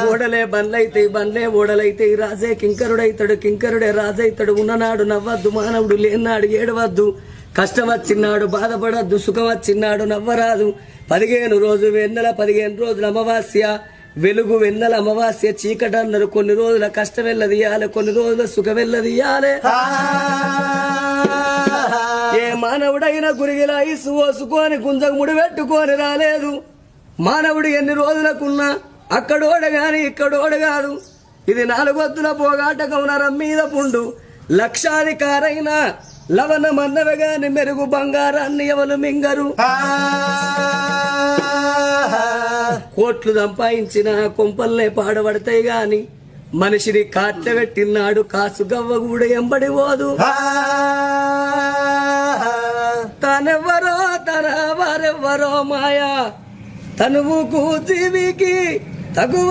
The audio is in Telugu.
ఓడలే బండ్లైతాయి, బండ్లే ఓడలైతాయి. రాజే కింకరుడైతాడు, కింకరుడే రాజైతాడు. ఉన్ననాడు నవ్వద్దు, మానవుడు లేనాడు ఏడవద్దు. కష్టం వచ్చినాడు బాధపడద్దు, సుఖం వచ్చినాడు నవ్వరాదు. 15 రోజు వెన్నెల, 15 రోజుల అమావాస్య వెలుగు, వెన్నెల అమావాస్య చీకటి అన్నారు. కొన్ని రోజుల కష్టం వెళ్ళదీయాలి, కొన్ని రోజుల సుఖం వెళ్ళదీయాలి. ఏ మానవుడైనా గురిగిలా ఇసు ఓసుకొని గుంజకు ముడి పెట్టుకొని రాలేదు. మానవుడు ఎన్ని రోజులకున్నా అక్కడోడ గాని ఇక్కడోడ కాదు. ఇది 4 వద్దుల పోగాటకం నరం మీద పుండు. లక్షాధికారైన లవణ మన్నవ గాని మెరుగు బంగారాన్ని ఎవరు మింగరు. కోట్లు సంపాదించిన కొంపల్నే పాడబడతాయి గాని మనిషిని కాట్ల పెట్టినాడు కాసు గవ్వ కూడా ఎంబడి పోదు. తనెవ్వరో తన వారెవ్వరో మాయా తనువుకు జీవికి తగువ